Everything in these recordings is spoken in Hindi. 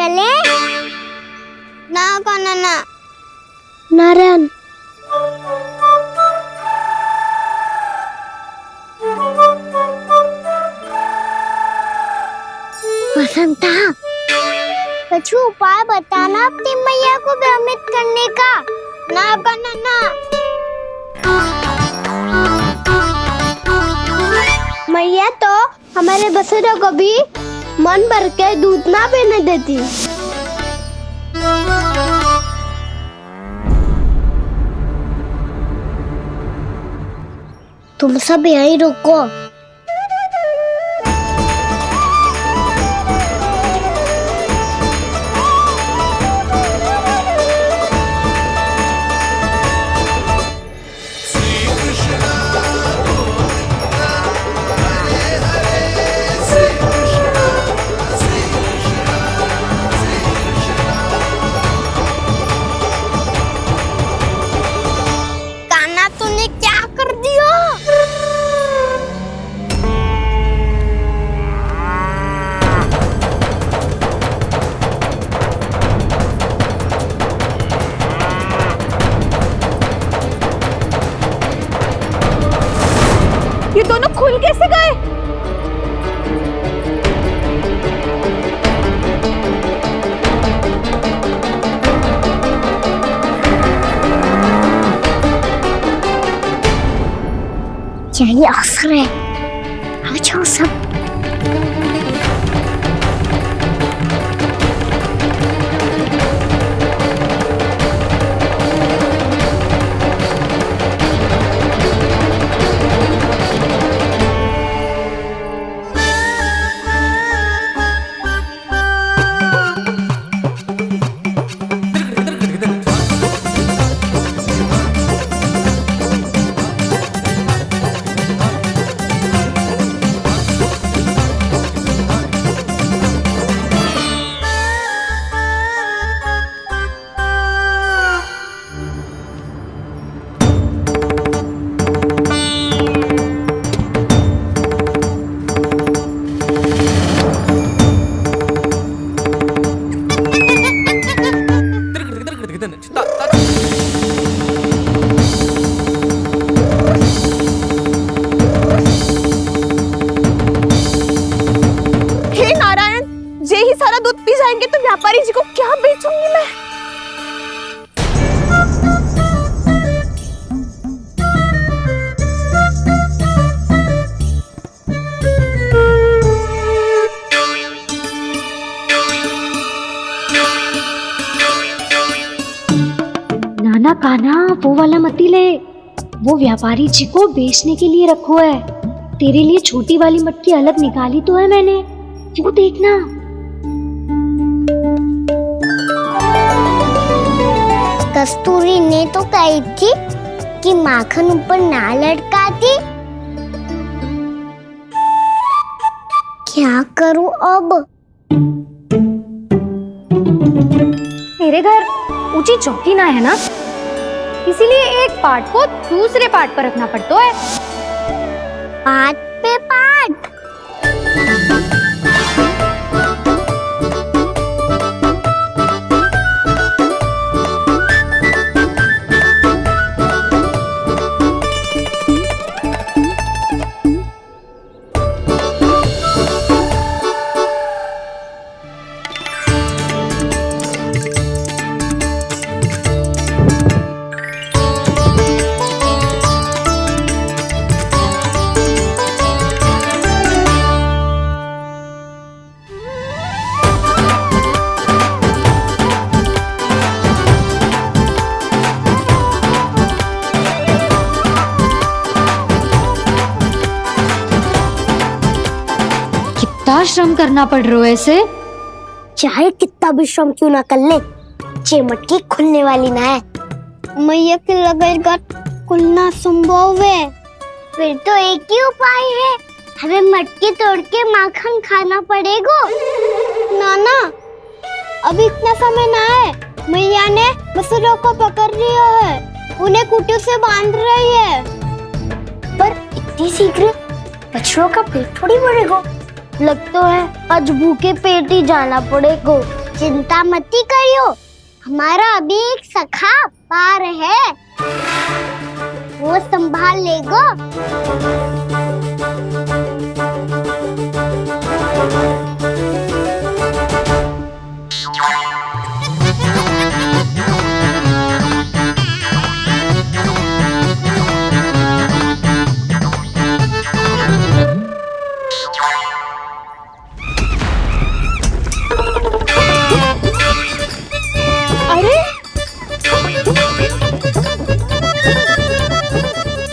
चले ना काना ना नारायण बसंता कुछ उपाय बताना अपनी मैया को भ्रमित करने का। ना काना ना मैया तो हमारे बसेरों को भी मन भर के दूध ना पीने देती। तुम सब यहीं रुको। कान्हा तूने क्या कर दिया? ये दोनों खुल कैसे गए? यही अवसर है, आ जाओ सब। हे नारायण, जे ही सारा दूध पी जाएंगे तो व्यापारी जी को क्या बेचूंगी मैं? नाना कान्हा वो वाला मती ले, वो व्यापारी जी को बेचने के लिए रखो है। तेरे लिए छोटी वाली मटकी अलग निकाली तो है मैंने, वो देखना। कस्तूरी ने तो कही थी कि माखन ऊपर ना लटकाती। क्या करूं अब? मेरे घर ऊंची चौकी ना है ना, इसीलिए एक पार्ट को दूसरे पार्ट पर रखना पड़ता है। पाट पे पाट। कितना श्रम करना पड़ रहा है इसे। चाहे कितना भी श्रम क्यों ना कर ले, ये मटकी खुलने वाली ना है। मैया के लगेगा खुलना संभव है। फिर तो एक ही उपाय है, हमें मटकी तोड़ के माखन खाना पड़ेगा। नाना, अभी इतना समय ना है। मैया ने बसुरों को पकड़ लिया है, उन्हें कुटियों से बांध रही है। पर इतनी शीघ्र बछड़ों का पेट थोड़ी भरेगा। लगता है आज भूखे पेट ही जाना पड़ेगा। चिंता मत करियो, हमारा अभी एक सखा पार है, वो संभाल लेगा।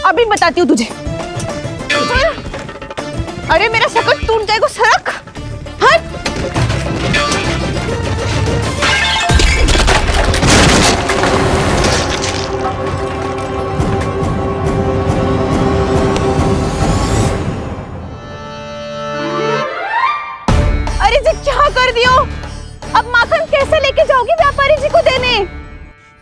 अभी बताती हूँ तुझे। अरे मेरा शकल टूट जाएगा, सरक हट। अरे जी क्या कर दियो, अब माखन कैसे लेके जाओगी व्यापारी जी को देने?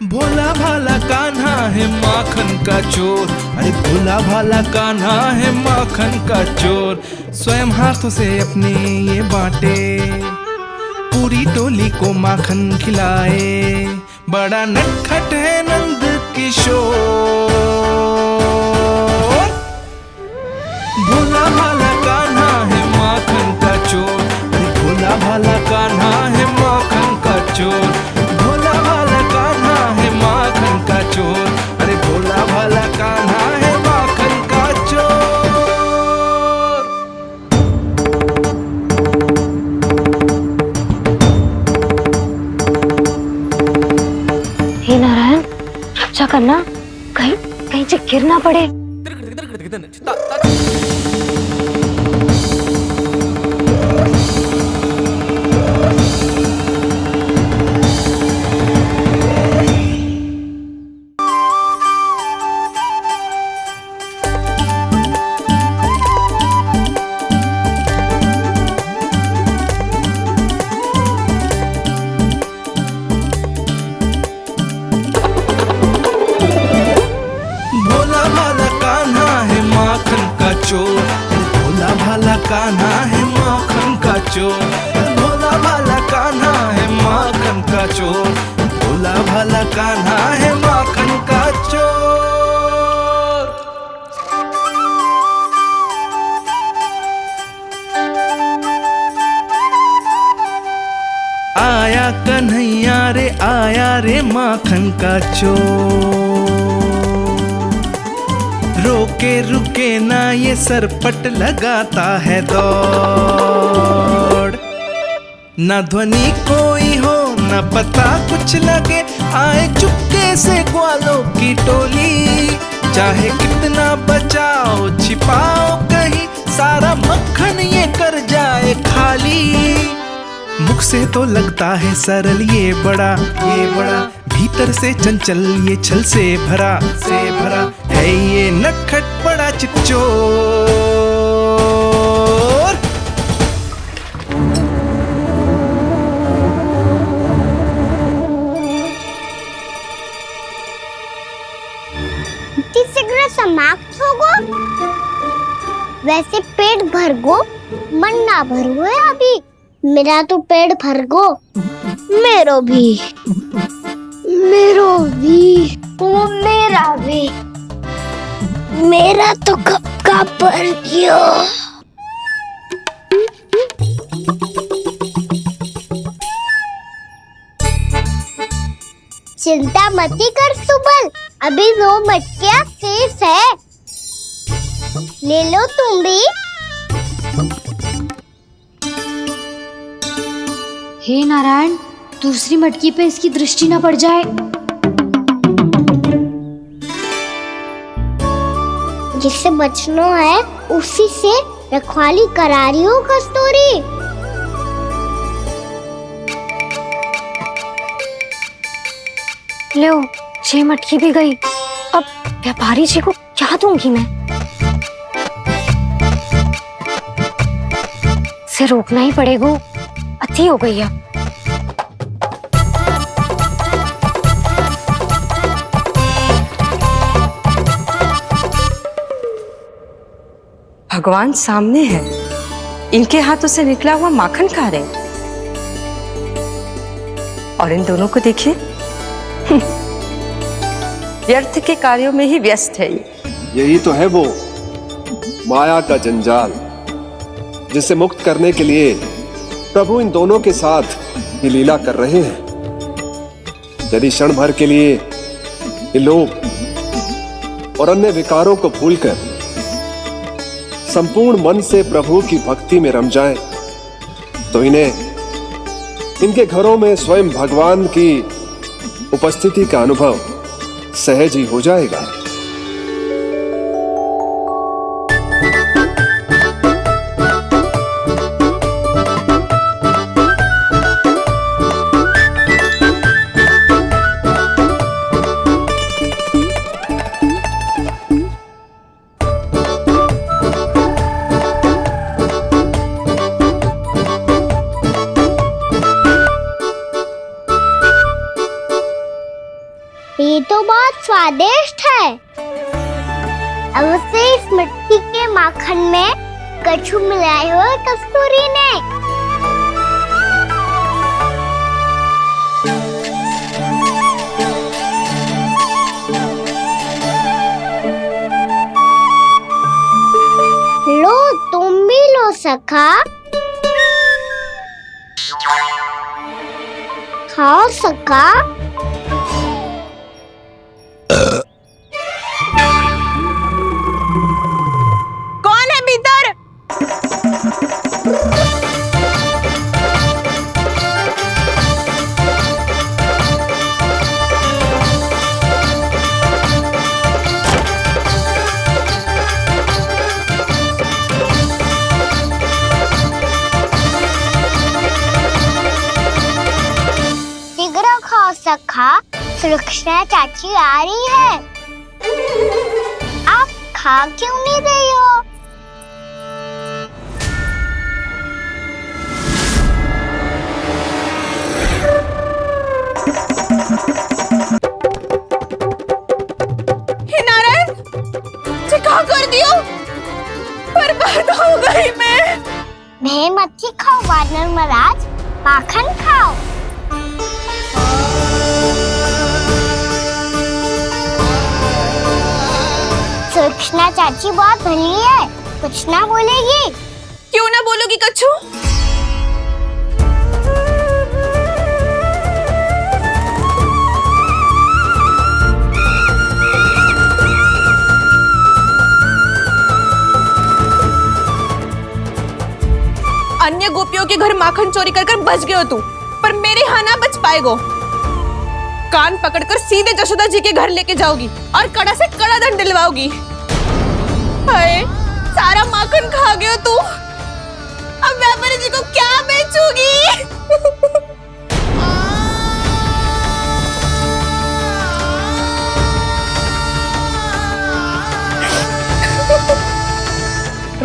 भोला भाला कान्हा है माखन का चोर, अरे भोला भाला कान्हा है माखन का चोर। स्वयं हाथों से अपने ये बांटे, पूरी टोली को माखन खिलाए। बड़ा नटखट है नंद किशोर। भोला भाला कान्हा है माखन का चोर, अरे भोला भाला कान्हा है माखन का चोर। भोला भाला कान्हा है माखन का चोर, अरे भोला भाला कान्हा है माखन का चोर। हे नारायण, रक्षा करना, कहीं कहीं से गिर ना पड़े। भोला भाला कान्हा है माखन का चोर, भोला भाला कान्हा है माखन का चोर। भोला भाला कान्हा है माखन का चोर। आया कन्हैया रे आया रे माखन का चोर। रोके रुके ना ये सरपट लगाता है दौड़। ना ध्वनि कोई हो ना पता कुछ लगे, आए चुपके से ग्वालों की टोली। चाहे कितना बचाओ छिपाओ कहीं, सारा मक्खन ये कर जाए खाली। मुख से तो लगता है सरल ये बड़ा भीतर से चंचल ये छल से भरा है ये नटखट बड़ा चिपचोर। शीघ्र समाप्त होगो, वैसे पेट भर गो मन ना भरो है अभी। मेरा तो पेट भर गो, मेरो भी वो मेरा भी, मेरा तो कब का भर गयो। चिंता मत कर सुबल, अभी 2 मटकियाँ शेष है, ले लो तुम भी। हे नारायण, दूसरी मटकी पे इसकी दृष्टि न पड़ जाए। जिससे बचना है उसी से रखवाली करा रही हो कस्तूरी। लो, 6 मटकी भी गई, अब व्यापारी जी को क्या दूंगी मैं? इसे रोकना ही पड़ेगा, अति हो गई अब। भगवान सामने है, इनके हाथों से निकला हुआ माखन खा रहे। और इन दोनों को देखिए, व्यर्थ के कार्यों में ही व्यस्त है ये। यही तो है वो माया का जंजाल, जिसे मुक्त करने के लिए प्रभु इन दोनों के साथ ये लीला कर रहे हैं। यदि क्षण भर के लिए ये लोग और अन्य विकारों को भूलकर संपूर्ण मन से प्रभु की भक्ति में रम जाएं, तो इनके घरों में स्वयं भगवान की उपस्थिति का अनुभव सहज ही हो जाएगा। ये तो बहुत स्वादिष्ट है। अवश्य इस मिट्टी के माखन में कछु मिलाए हो कस्तूरी ने। लो तुम भी लो सखा, खाओ सखा। कौन है भीतर? शीघ्र खाओ सखा, सुलक्षणा चाची आ रही है। आप खा क्यों नहीं रही हो? हे नारायण, क्या कर दियो? बर्बाद हो गई मैं। भय मत खाओ वानर महाराज, माखन खाओ। सुलक्षणा चाची बहुत भली है, कुछ ना बोलेगी। क्यों ना बोलोगी कच्छू? अन्य गोपियों के घर माखन चोरी कर बच गए हो तू, पर मेरे यहाँ ना बच पाएगो। कान पकड़कर सीधे जशोदा जी के घर लेके जाओगी और कड़ा से कड़ा दंड दिलवाओगी। हाय, सारा माखन खा गए हो तू। अब व्यापारी जी को क्या बेचूगी?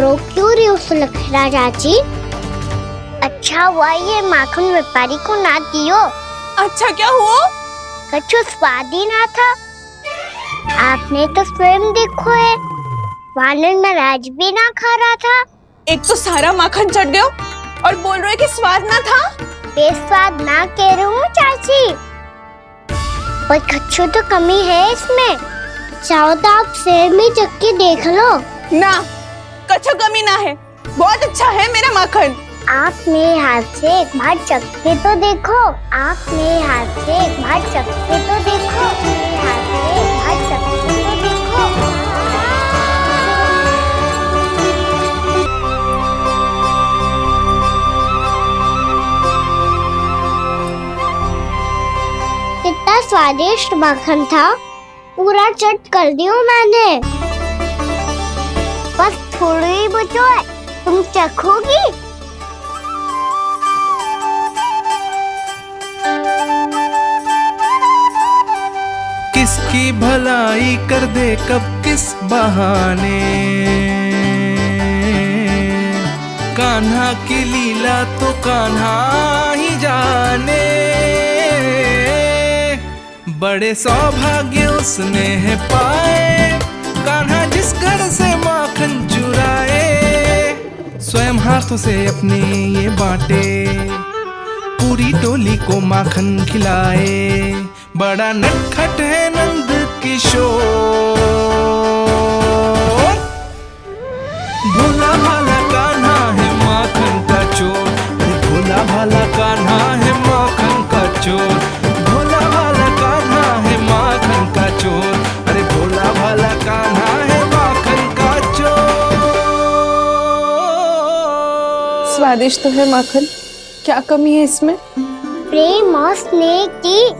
रो क्यों रही हो सुलक्षणा चाची? अच्छा हुआ ये माखन व्यापारी को ना दियो। अच्छा क्या हुआ? कछु स्वाद ही ना था। आपने तो स्वयं देखो है, वानर महाराज भी ना खा रहा था। एक तो सारा माखन चढ़ गया और बोल रहे कि स्वाद ना था। बेस्वाद ना कह रही हूँ चाची, पर कछु तो कमी है इसमें। चाहो तो आप स्वयं ही चख के देख लो। ना, कछु कमी ना है, बहुत अच्छा है मेरा माखन। आप मेरे हाथ से एक बार चख के तो देखो। आप मेरे हाथ से एक बार चख के तो देखो। मेरे हाथ से एक बार चख के तो देखो। कितना स्वादिष्ट माखन था, पूरा चट कर दियो मैंने। बस थोड़ी ही बचो है, तुम चखोगी? किसकी भलाई कर दे कब किस बहाने, कान्हा की लीला तो कान्हा ही जाने। बड़े सौभाग्य उसने है पाए, कान्हा जिस घर से माखन चुराए, स्वयं हाथों से अपने ये बांटे। पूरी टोली को माखन खिलाए। बड़ा नटखट है नंद किशोर, भोला भाला कान्हा है माखन का चोर। भोला भाला कान्हा है माखन का चोर, भोला भाला कान्हा है माखन का चोर। अरे भोला भाला कान्हा है माखन का चोर। स्वादिष्ट तो है माखन, क्या कमी है इसमें? प्रेम और स्नेह की,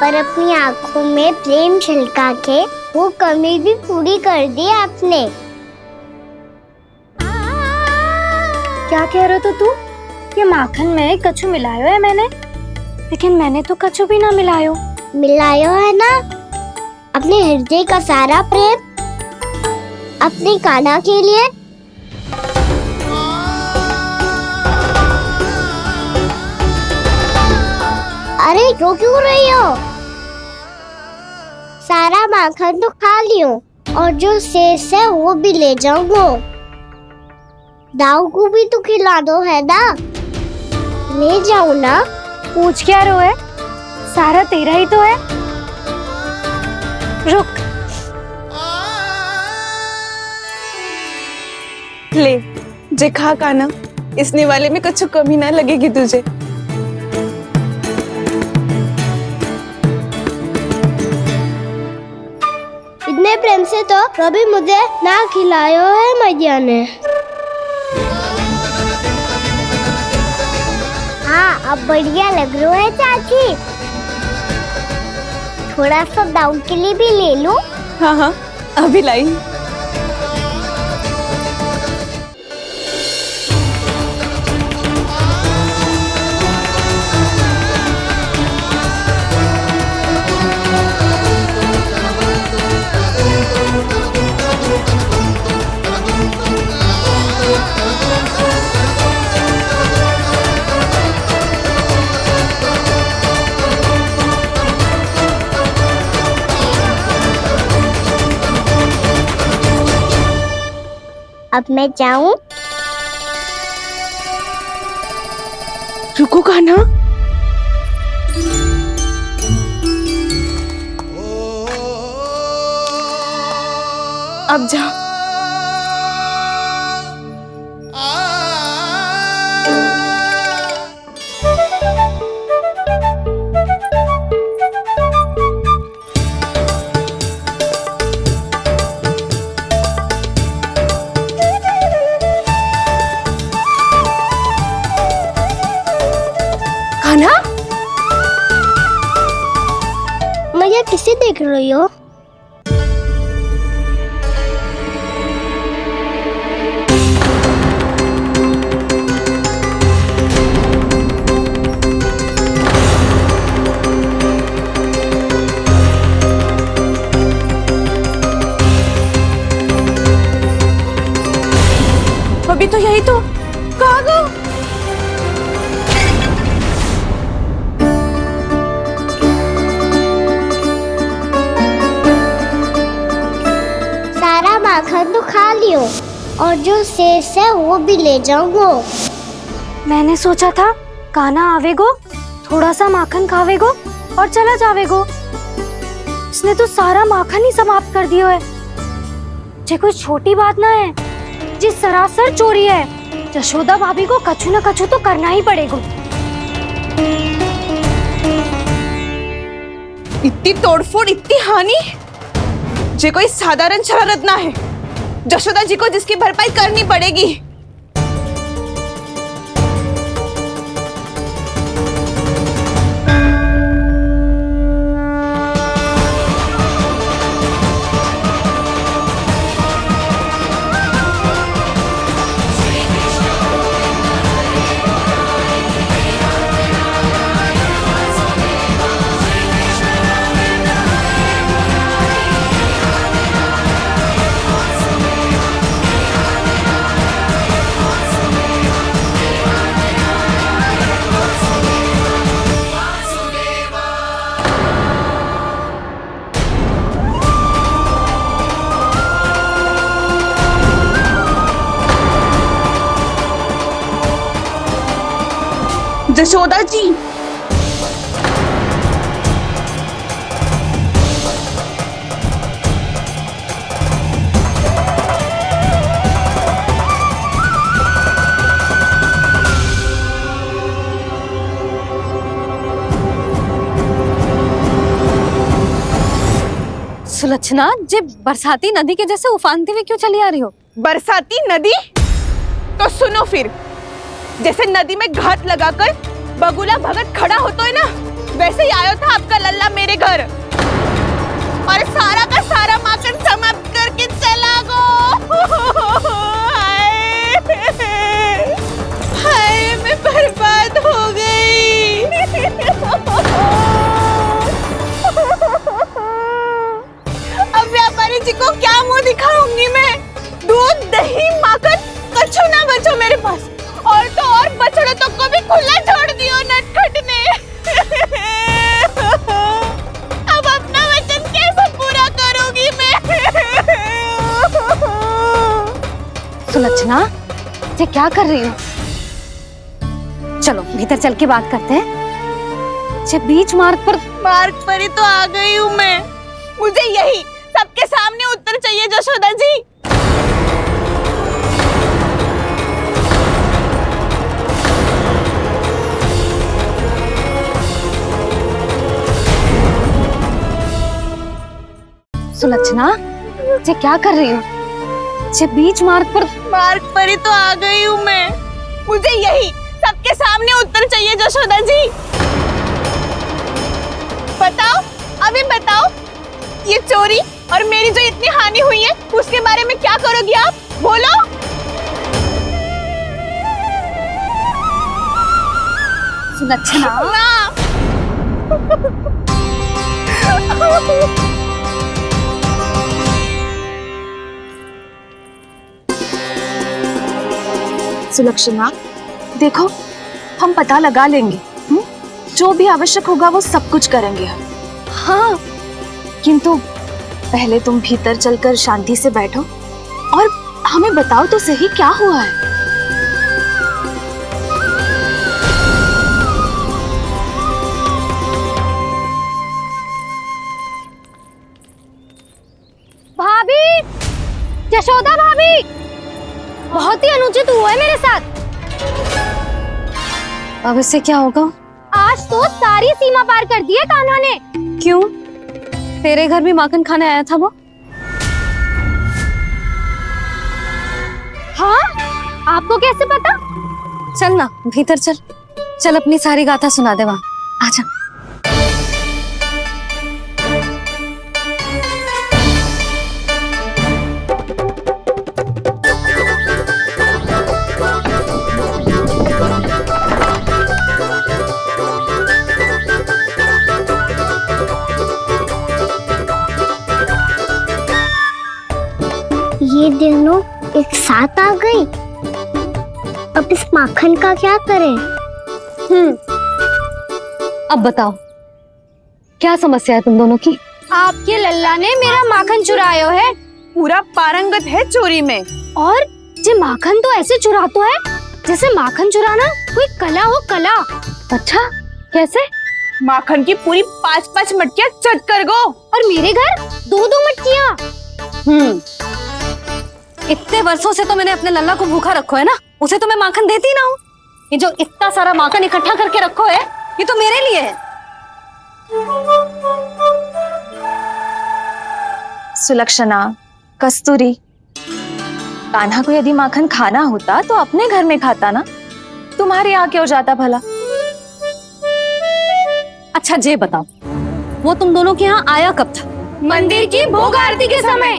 पर अपनी आंखों में प्रेम छलका के वो कमी भी पूरी कर दी आपने। क्या कह रहे हो तू? ये माखन में कछु मिलायो है मैंने, लेकिन मैंने तो कछु भी ना मिलायो। मिलायो है ना अपने हृदय का सारा प्रेम अपनी कान्हा के लिए। अरे रो क्यों रही हो? सारा माखन तो खा लियो और जो शेष है वो भी ले जाऊंगा। दाऊ को भी तो खिला दो, है ना? ले जाओ ना। पूछ क्या रो है, सारा तेरा ही तो है। रुक, ले जे खा कान्हा, इसने वाले में कुछ कमी ना लगेगी तुझे। इतने प्रेम से तो कभी मुझे ना खिलायो है मैया ने। हाँ, अब बढ़िया लग रहा है चाची। थोड़ा सा दाऊ के लिए भी ले लो। हाँ हाँ, अभी लाई। अब मैं जाऊं? रुको कान्हा, अब जा। कान्हा, मैया किसे देख रही हो? अभी तो यही तो। कहाँ गो? सारा माखन तो खा लियो और जो शेष है वो भी ले जाऊंगा। मैंने सोचा था कान्हा आवेगो, थोड़ा सा माखन खावेगो और चला जावेगो। इसने तो सारा माखन ही समाप्त कर दियो है। ये कोई छोटी बात ना है, जी सरासर चोरी है। यशोदा भाभी को कछु न कछु तो करना ही पड़ेगा। इतनी तोड़फोड़, इतनी हानि, ये कोई साधारण शरारत ना है। यशोदा जी को जिसकी भरपाई करनी पड़ेगी। जशोदा जी। सुलक्षणा, जे बरसाती नदी के जैसे उफानते हुए क्यों चली आ रही हो? बरसाती नदी? तो सुनो फिर, जैसे नदी में घात लगाकर बगुला भगत खड़ा होता है ना, वैसे ही आया था आपका लल्ला मेरे घर और सारा का सारा माखन समाप्त करके चला गो। हाय, मैं बर्बाद हो गई। अब व्यापारी जी को क्या मुंह दिखाऊंगी मैं? दूध, दही, माखन, कछु ना बचो मेरे पास। और तो और बछड़ों को भी खुला छोड़ दियो नटखट ने। अब अपना वचन कैसे पूरा करूंगी मैं? सुलक्षणा, ये क्या कर रही हो? चलो भीतर चल के बात करते हैं। ये बीच मार्ग पर ही तो आ गई हूँ मैं। मुझे यही सबके सामने उत्तर चाहिए जशोदा जी। सुलक्षणा, ये क्या कर रही हो? ये बीच मार्ग पर ही तो आ गई हूँ मैं। मुझे यही सबके सामने उत्तर चाहिए जशोदा जी। बताओ, अभी बताओ, ये चोरी और मेरी जो इतनी हानि हुई है उसके बारे में क्या करोगी आप? बोलो। सुलक्षणा, सुलक्षणा, देखो, हम पता लगा लेंगे। जो भी आवश्यक होगा वो सब कुछ करेंगे हम। हाँ, किंतु पहले तुम भीतर चलकर शांति से बैठो और हमें बताओ तो सही क्या हुआ है। भाभी, यशोदा भाभी, बहुत ही अनुचित हुआ है मेरे साथ। अब इससे क्या होगा? आज तो सारी सीमा पार कर दी है कान्हा ने। क्यों? तेरे घर भी माखन खाने आया था वो? हाँ? आपको कैसे पता? चल ना भीतर चल, चल अपनी सारी गाथा सुना दे वहां। आजा। ये दोनों एक साथ आ गई। अब इस माखन का क्या करें? अब बताओ, क्या समस्या है तुम दोनों की? आपके लल्ला ने मेरा माखन चुरायो है। पूरा पारंगत है चोरी में। और ये माखन तो ऐसे चुरातो है जैसे माखन चुराना कोई कला हो, कला। अच्छा, कैसे? माखन की पूरी 5-5 मटकियां चट कर गो। और मेरे घर 2-2 मटकियां। इतने वर्षों से तो मैंने अपने लल्ला को भूखा रखो है ना, उसे तो मैं माखन देती ना हूँ। ये जो इतना सारा माखन इकट्ठा करके रखो है, ये तो मेरे लिए है। सुलक्षणा, कस्तूरी, कान्हा को यदि माखन खाना होता तो अपने घर में खाता ना, तुम्हारे यहाँ क्यों जाता भला? अच्छा ये बताओ, वो तुम दोनों के यहाँ आया कब था? मंदिर की भोग आरती के समय।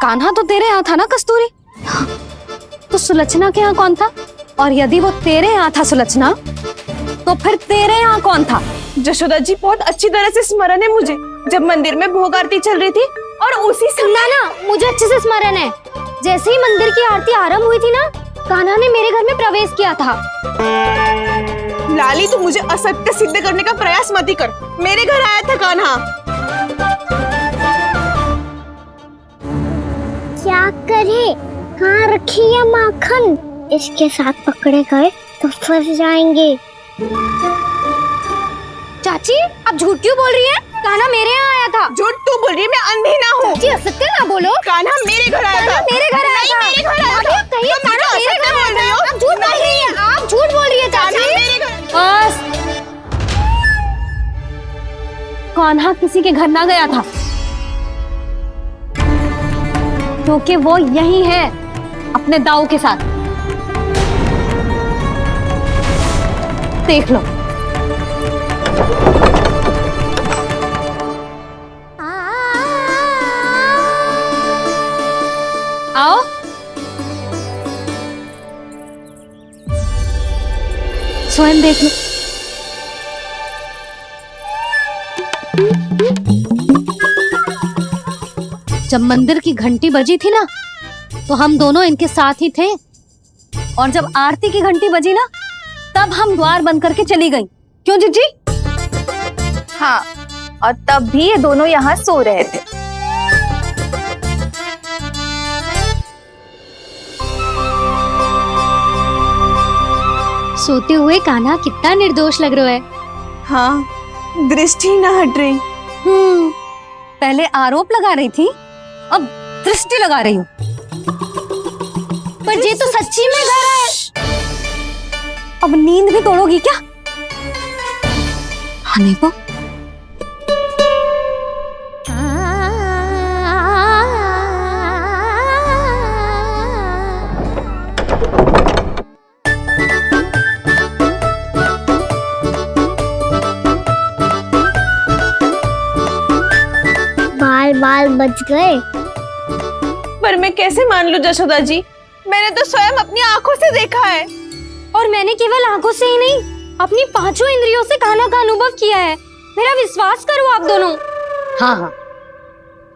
कान्हा तो तेरे यहाँ था ना कस्तूरी? तो सुलक्षणा के यहाँ कौन था? और यदि वो तेरे यहाँ था सुलक्षणा, तो फिर तेरे यहाँ कौन था? जशोदा जी, बहुत अच्छी तरह से स्मरण है मुझे, जब मंदिर में भोग आरती चल रही थी और उसी समय ना, मुझे अच्छे से स्मरण है। जैसे ही मंदिर की आरती आरंभ हुई थी ना, कान्हा ने मेरे घर में प्रवेश किया था। लाली, तू मुझे असत्य सिद्ध करने का प्रयास मत ही कर। मेरे घर आया था कान्हा। क्या करे, कहाँ रखी है माखन? इसके साथ पकड़े गए तो फंस जाएंगे। चाची आप झूठ क्यों बोल रही हैं? कान्हा मेरे यहाँ आया था। झूठ तू बोल रही है, मैं अंधी ना हूँ। चाची असत्य ना बोलो। कान्हा मेरे घर आया था। मेरे घर आया था। मेरे घर आया था। कहिए कान्हा मेरे घर आया था। आप झूठ बोल रही हैं। आप झूठ बोल रही है चाची। बस, कान्हा किसी के घर ना गया था, क्योंकि वो यही है अपने दाऊ के साथ। देख लो। आओ। स्वयं देख लो। जब मंदिर की घंटी बजी थी ना, तो हम दोनों इनके साथ ही थे, और जब आरती की घंटी बजी ना, तब हम द्वार बंद करके चली गई। क्यों जीजी? हाँ, और तब भी ये दोनों यहाँ सो रहे थे। सोते हुए कान्हा कितना निर्दोष लग रहा है। हाँ, दृष्टि ना हट रही। पहले आरोप लगा रही थी, अब दृष्टि लगा रही हूँ। पर ये तो सच्ची में घर है। अब नींद भी तोड़ोगी क्या? हने को बाल बाल बच गए। पर मैं कैसे मान लूं जशोदा जी? मैंने तो स्वयं अपनी आंखों से देखा है। और मैंने केवल आंखों से ही नहीं, अपनी पांचों इंद्रियों से कान्हा का अनुभव किया है। मेरा विश्वास करो आप दोनों। हाँ हाँ,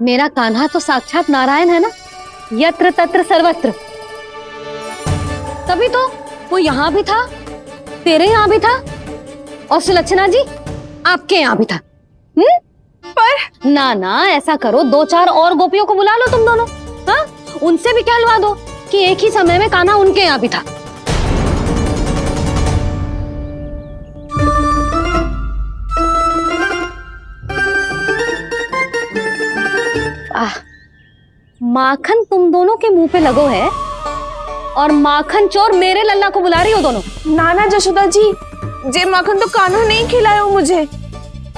मेरा कान्हा तो साक्षात नारायण है ना, यत्र तत्र सर्वत्र। तभी तो वो यहाँ भी था, तेरे यहाँ भी था, और सुलक्षणा जी आपके यहाँ भी था। पर ना ना, ऐसा करो, 2-4 और गोपियों को बुला लो तुम दोनों। हाँ, उनसे भी कहलवा दो कि एक ही समय में कान्हा उनके यहाँ भी था। माखन तुम दोनों के मुंह पे लगो है, और माखन चोर मेरे लल्ला को बुला रही हो दोनों। नाना जशोदा जी, जे माखन तो कान्हा नहीं खिलाया मुझे।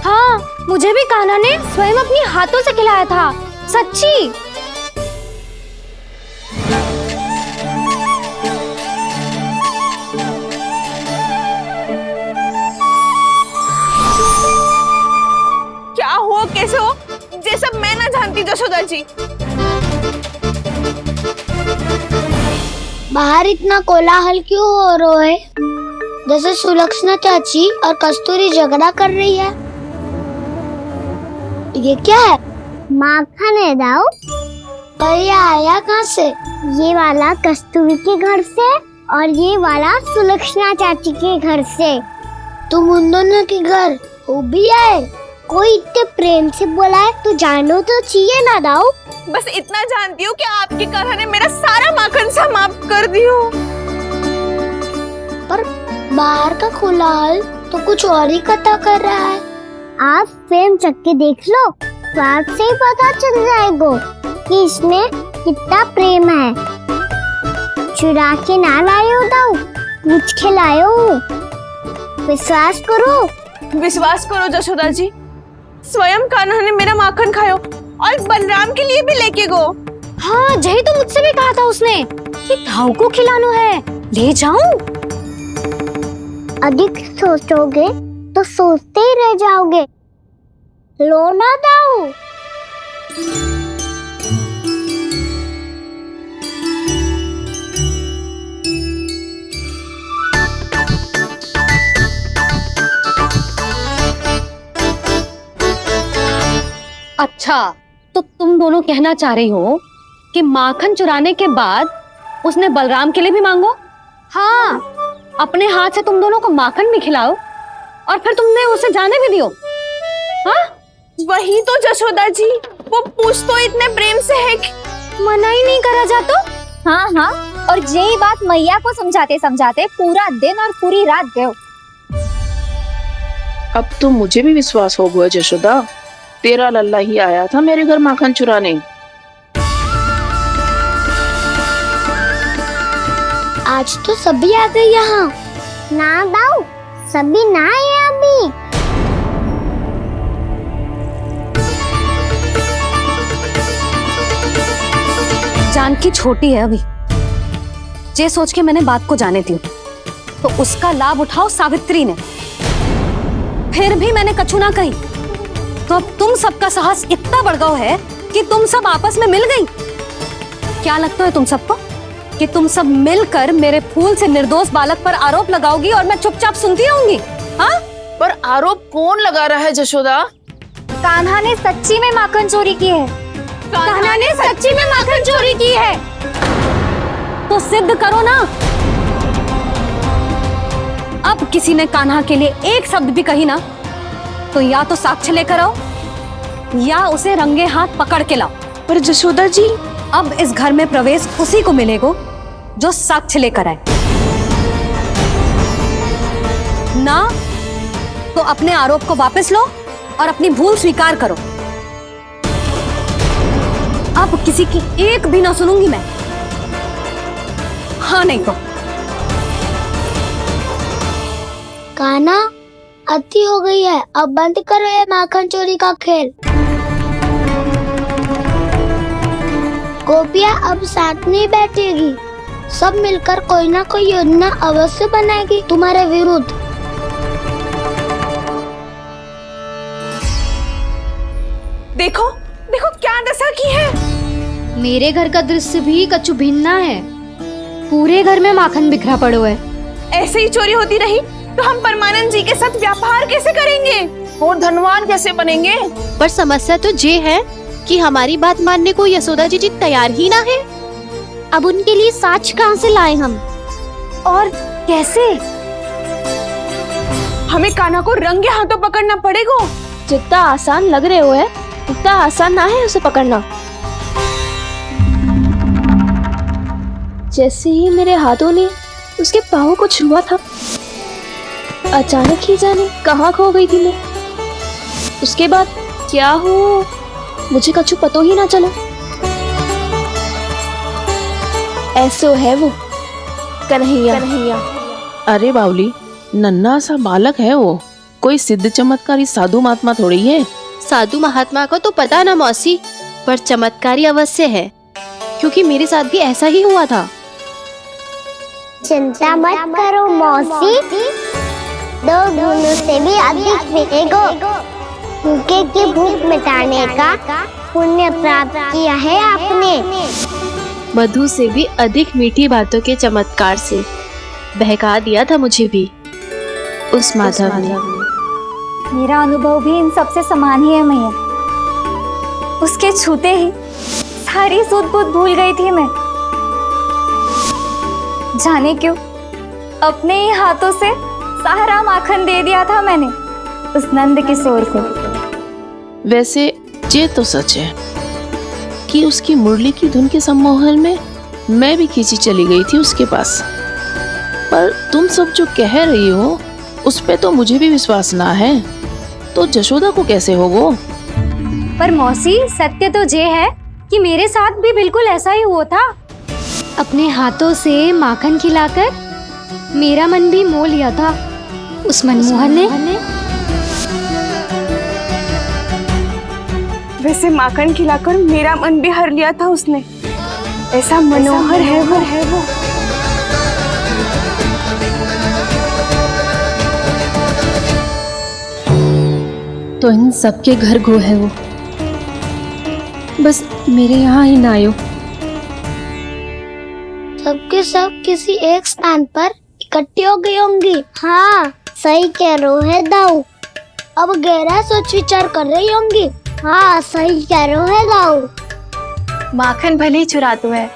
हाँ, मुझे भी कान्हा ने स्वयं अपनी हाथों से खिलाया था, सच्ची। क्या हो, कैसे हो, ये सब मैं ना जानती जशोदा जी। बाहर इतना कोलाहल क्यों हो रहा है? जैसे सुलक्षणा चाची और कस्तूरी झगड़ा कर रही है। ये क्या है? माखन है दाऊ। और ये आया कहाँ से? ये वाला कस्तूरी के घर से और ये वाला सुलक्षणा चाची के घर से। तुम उन दोनों के घर हो भी आए? कोई इतने प्रेम से बोला है तो जानो तो चाहिए ना दाऊ। बस इतना जानती हूँ कि आपके कान्हा ने मेरा सारा माखन समाप्त कर दियो। पर बाहर का कोलाहल तो कुछ और ही कथा कर रहा है। आप स्वयं चख के देख लो, स्वाद से ही पता चल जाएगा कि इसमें कितना प्रेम है। चुरा के ना लाए हो दाऊ, पूछ के लाए हो। विश्वास करो जशोदा जी, स्वयं कान्हा ने मेरा माखन खायो और बलराम के लिए भी लेके गो। हाँ, जही तो मुझसे भी कहा था उसने कि दाऊ को खिलाना है, ले जाऊं। अधिक सोचोगे तो सोचते ही रह जाओगे। लो ना दाऊ। अच्छा, तो तुम दोनों कहना चाह रही हो कि माखन चुराने के बाद उसने बलराम के लिए भी मांगो? हाँ, अपने हाथ से तुम दोनों को माखन भी खिलाओ और फिर तुमने उसे जाने भी दियो। हाँ, वही तो जशोदा जी, वो पूछ तो इतने प्रेम से है कि मना ही नहीं करा जातो। हाँ हाँ, और यही बात मैया को समझाते समझाते पूरा दिन और पूरी रात गयो। अब तो मुझे भी विश्वास हो गया जशोदा, तेरा लल्ला ही आया था मेरे घर माखन चुराने। आज तो सभी आ गए यहाँ। ना दाऊ, सभी ना आए अभी। जानकी छोटी है अभी, ये सोच के मैंने बात को जाने दी, तो उसका लाभ उठाओ सावित्री ने। फिर भी मैंने कछु ना कही, तो अब तुम सबका साहस इतना बढ़ गया है कि तुम सब आपस में मिल गई। क्या लगता है तुम सबको कि तुम सब मिलकर मेरे फूल से निर्दोष बालक पर आरोप लगाओगी और मैं चुपचाप सुनती रहूंगी? हाँ, पर आरोप कौन लगा रहा है जशोदा? कान्हा ने सच्ची में माखन चोरी की है। कान्हा ने सच्ची में माखन चोरी की है, तो सिद्ध करो ना। अब किसी ने कान्हा के लिए एक शब्द भी कही ना, तो या तो साक्ष्य लेकर आओ या उसे रंगे हाथ पकड़ के लाओ। पर जशोदा जी, अब इस घर में प्रवेश उसी को मिलेगा जो साक्ष्य लेकर आए। ना तो अपने आरोप को वापस लो और अपनी भूल स्वीकार करो। अब किसी की एक भी ना सुनूंगी मैं। हाँ नहीं तो कान्हा, अति हो गई है, अब बंद करो ये माखन चोरी का खेल। गोपियाँ अब साथ नहीं बैठेगी, सब मिलकर कोई ना कोई योजना अवश्य बनाएगी तुम्हारे विरुद्ध। देखो देखो क्या दशा की है। मेरे घर का दृश्य भी कछु भिन्न है। पूरे घर में माखन बिखरा पड़ो है। ऐसे ही चोरी होती रही तो हम परमानंद जी के साथ व्यापार कैसे करेंगे और धनवान कैसे बनेंगे? पर समस्या तो ये है कि हमारी बात मानने को यशोदा जी तैयार ही ना है। अब उनके लिए साक्ष्य कहाँ से लाए हम? और कैसे? हमें कान्हा को रंगे हाथों पकड़ना पड़ेगा। जितना आसान लग रहे हो है, उतना आसान ना है उसे पकड़ना। जैसे ही मेरे हाथों ने उसके पाँव को छुआ था, अचानक ही जाने कहाँ खो गई थी मैं। उसके बाद क्या हो मुझे कछु पतो ही ना चला। ऐसो है वो कन्हैया। अरे बावली, नन्हा सा बालक है वो, कोई सिद्ध चमत्कारी साधु महात्मा थोड़ी है। साधु महात्मा को तो पता ना मौसी, पर चमत्कारी अवश्य है, क्योंकि मेरे साथ भी ऐसा ही हुआ था। चिंता मत करो मौसी, 2 गुणों से भी अधिक मिलेगा। भूखे की भूख मिटाने का पुण्य प्राप्त किया है आपने। मधु से भी अधिक मीठी बातों के चमत्कार से बहका दिया था मुझे भी उस माधव ने। मेरा अनुभव भी इन सबसे समान ही है मैया। उसके छूते ही सारी सूध बूध भूल गई थी मैं। जाने क्यों अपने ही हाथों से सारा माखन दे दिया था मैंने उस नंद किशोर को। वैसे ये तो सच है कि उसकी मुरली की धुन के सम्मोहन में मैं भी खींची चली गई थी उसके पास। पर तुम सब जो कह रही हो उस पे तो मुझे भी विश्वास ना है, तो जशोदा को कैसे होगा? पर मौसी, सत्य तो ये है कि मेरे साथ भी बिल्कुल ऐसा ही हुआ था। अपने हाथों से माखन खिलाकर मेरा मन भी मोह लिया था उस मनमोहन ने। वैसे माखन खिलाकर मेरा मन भी हर लिया था उसने। ऐसा मनोहर है वो। तो इन सबके घर गो है वो, बस मेरे यहाँ ही ना आयो। सबके सब किसी एक स्थान पर इकट्ठी हो गई होंगी। हाँ, सही कह रहे है दाऊ। अब गहरा सोच विचार कर रही होंगी। हाँ, सही कह रहे है दाऊ। माखन भले ही चुराते है,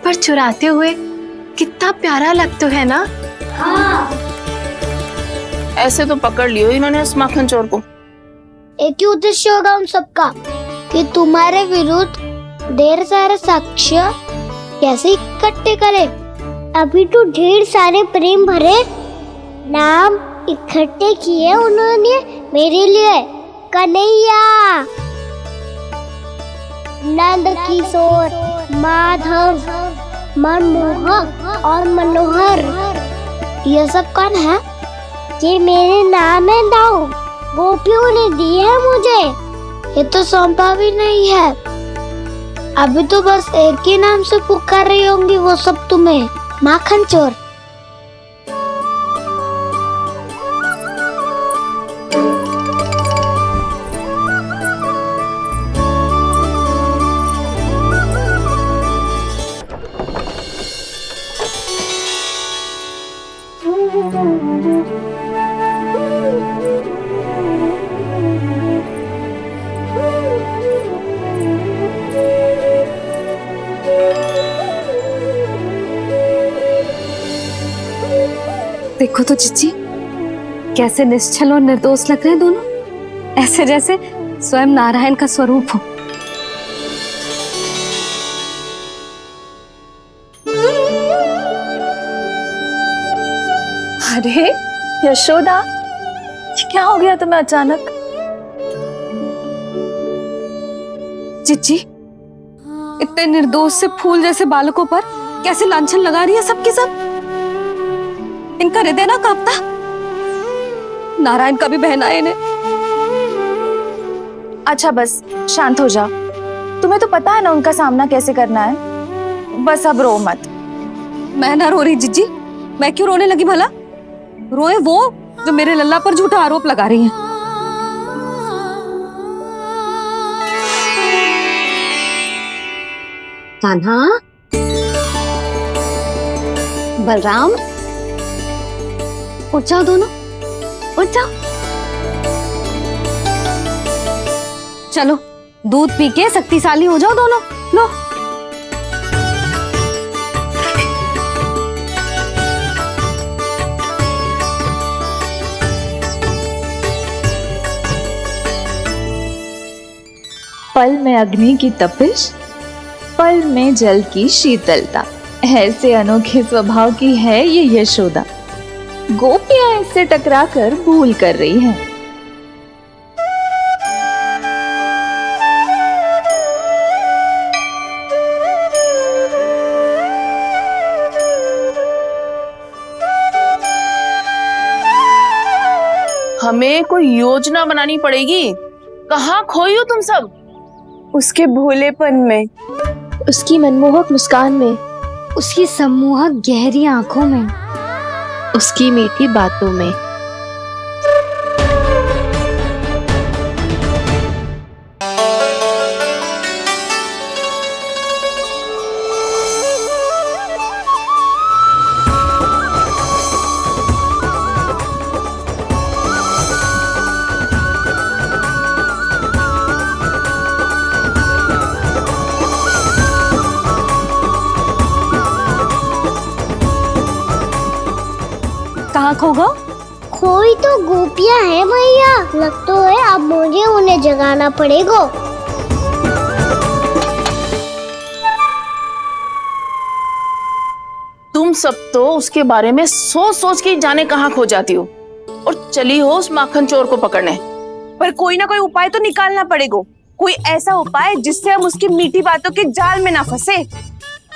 पर चुराते हुए कितना प्यारा लगता है ना। ऐसे तो पकड़ लियो इन्होंने उस माखन चोर को। एक ही उद्देश्य होगा उन सबका कि तुम्हारे विरुद्ध ढेर सारे साक्ष्य कैसे इकट्ठे करे। अभी तो ढेर सारे प्रेम भरे नाम इकट्ठे किए उन्होंने मेरे लिए। कन्हैया, नंद किशोर, माधव, मनमोहक और मनोहर, ये सब कौन है? ये मेरे नाम है दाऊ, गोपियों ने दिए है मुझे। ये तो सौंपा भी नहीं है। अभी तो बस एक ही नाम से पुकार रही होंगी वो सब तुम्हें, माखन चोर। देखो तो चिच्ची, कैसे निश्चल और निर्दोष लग रहे हैं दोनों, ऐसे जैसे स्वयं नारायण का स्वरूप हो। अरे यशोदा, ये क्या हो गया तुम्हें अचानक? चिच्ची, इतने निर्दोष से फूल जैसे बालकों पर कैसे लांछन लगा रही है सबके सब। इनका हृदय ना कांपता? नारायण का भी बहना है इन्हें। अच्छा बस शांत हो जाओ, तुम्हें तो पता है ना उनका सामना कैसे करना है। बस अब रो मत। मैं ना रो रही जिज्जी, मैं क्यों रोने लगी भला? रोए वो जो मेरे लल्ला पर झूठा आरोप लगा रही हैं। कान्हा, बलराम, उठ जाओ दोनों, उठ जाओ। चलो दूध पी के शक्तिशाली हो जाओ दोनों। लो। पल में अग्नि की तपिश, पल में जल की शीतलता, ऐसे अनोखे स्वभाव की है ये यशोदा। गोपियां इससे टकराकर भूल कर रही हैं। हमें कोई योजना बनानी पड़ेगी। कहाँ खोई हो तुम सब? उसके भोलेपन में, उसकी मनमोहक मुस्कान में, उसकी सम्मोहक गहरी आंखों में, उसकी मीठी बातों में। कहाँ खो गो? खोई तो गोपियां है मैया, लगता है अब मुझे उन्हें जगाना पड़ेगा। तुम सब तो उसके बारे में सोच सोच के जाने कहाँ खो जाती हो और चली हो उस माखन चोर को पकड़ने। पर कोई ना कोई उपाय तो निकालना पड़ेगा। कोई ऐसा उपाय जिससे हम उसकी मीठी बातों के जाल में ना फंसे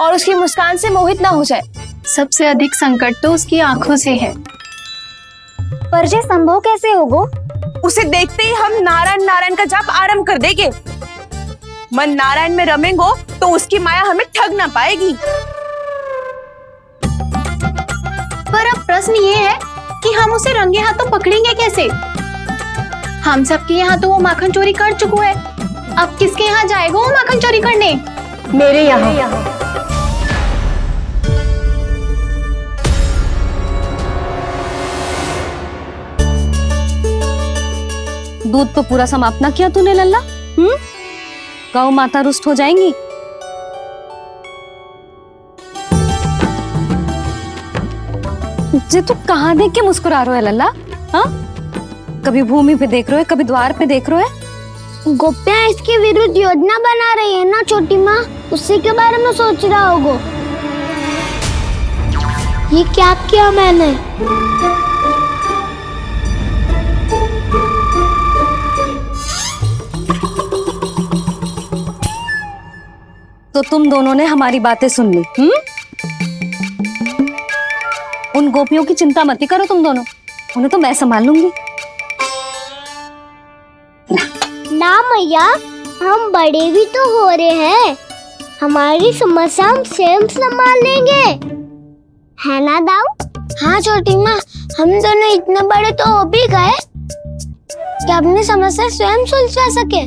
और उसकी मुस्कान से मोहित ना हो जाए। सबसे अधिक संकट तो उसकी आंखों से है। पर ये संभव कैसे होगा? उसे देखते ही हम नारायण नारायण का जाप आरंभ कर देंगे। मन नारायण में रमेंगो तो उसकी माया हमें ठग ना पाएगी। पर अब प्रश्न ये है कि हम उसे रंगे हाथों पकड़ेंगे कैसे? हम सबके यहाँ तो वो माखन चोरी कर चुका है। अब किसके यहाँ जाएगा वो माखन चोरी करने? मेरे यहाँ। दूध तो पूरा समाप्त ना किया तूने लल्ला। गौ माता रुष्ट हो जाएंगी। जे तू कहाँ देख के मुस्कुरा रहे हो लल्ला? हाँ, कभी भूमि पे देख रहे हो, कभी द्वार पे देख रहे हो। गोपियाँ इसके विरुद्ध योजना बना रही है ना छोटी माँ, उसी के बारे में सोच रहा होगा। ये क्या किया मैंने? तो तुम दोनों ने हमारी बातें सुन ली। उन गोपियों की चिंता मत करो तुम दोनों, उन्हें तो मैं संभाल लूंगी। ना मैया, हम बड़े भी तो हो रहे हैं, हमारी समस्या हम स्वयं संभाल लेंगे, है ना दाऊ? हाँ छोटी माँ, हम दोनों इतने बड़े तो हो भी गए कि अपनी समस्या स्वयं सुलझा सके।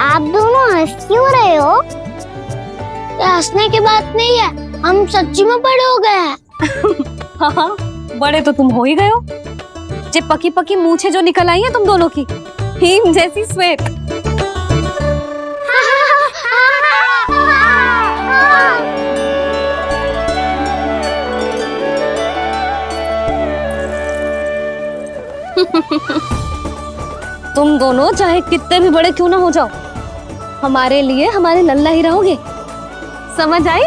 आप दोनों हंस क्यों रहे हो? ये हंसने की बात नहीं है, हम सच्ची में बड़े हो गए हैं। हाँ, बड़े तो तुम हो ही गए हो। जे पकी पकी मूछें जो निकल आई हैं तुम दोनों की, हिम जैसी श्वेत। तुम दोनों चाहे कितने भी बड़े क्यों ना हो जाओ, हमारे लिए हमारे लल्ला ही रहोगे, समझ आई?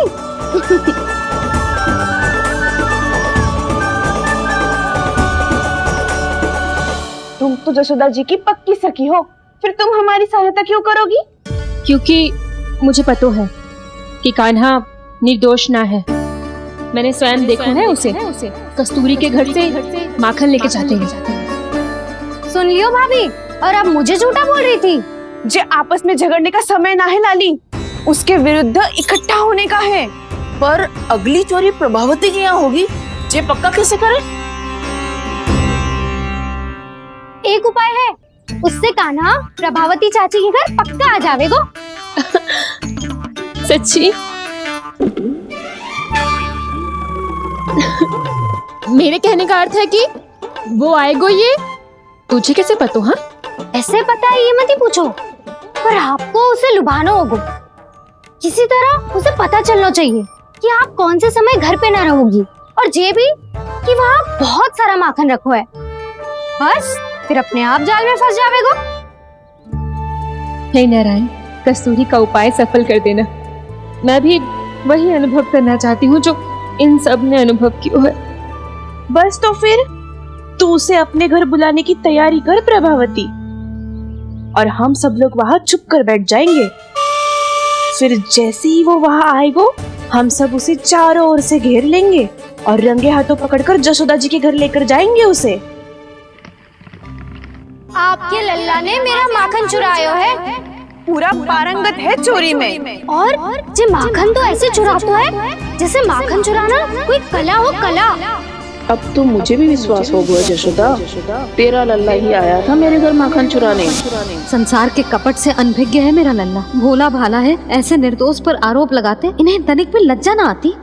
तुम तो जशोदा जी की पक्की सखी हो, फिर तुम हमारी सहायता क्यों करोगी? क्योंकि मुझे पता है कि कान्हा निर्दोष ना है। मैंने स्वयं देखा है उसे कस्तूरी के घर से माखन लेके जाते हैं। सुन लियो भाभी, और अब मुझे झूठा बोल रही थी। जे आपस में झगड़ने का समय ना है लाली, उसके विरुद्ध इकट्ठा होने का है। पर अगली चोरी प्रभावती की यहाँ होगी, जे पक्का कैसे करे? एक उपाय है, उससे कान्हा प्रभावती चाची के घर पक्का आ जावेगो। सच्ची? मेरे कहने का अर्थ है कि वो आएगो, ये तुझे कैसे पता? हाँ, ऐसे पता है ये मत ही पूछो, पर आपको उसे लुभाना होगा। किसी तरह उसे पता चलना चाहिए कि आप कौन से समय घर पे ना रहोगी, और ये भी कि वहाँ बहुत सारा माखन रखो है। बस फिर अपने आप जाल में फंस जावेगो। हे नारायण, कस्तूरी का उपाय सफल कर देना। मैं भी वही अनुभव करना चाहती हूँ जो इन सब ने अनुभव किया है। बस तो फिर तू उसे अपने घर बुलाने की तैयारी कर प्रभावती, और हम सब लोग वहाँ चुप कर बैठ जाएंगे। फिर जैसे ही वो वहाँ आएगो, हम सब उसे चारों ओर से घेर लेंगे और रंगे हाथों पकड़कर जशोदा जी के घर लेकर जाएंगे उसे। आपके लल्ला ने मेरा माखन चुरायो है, पूरा पारंगत है चोरी में। और जे माखन तो ऐसे चुराता है जैसे माखन चुराना कोई कला हो, कला। अब तो मुझे भी विश्वास हो गया जशोदा, तेरा लल्ला ही आया था मेरे घर माखन चुराने। संसार के कपट से अनभिज्ञ है मेरा लल्ला, भोला भाला है। ऐसे निर्दोष पर आरोप लगाते इन्हें तनिक भी लज्जा ना आती।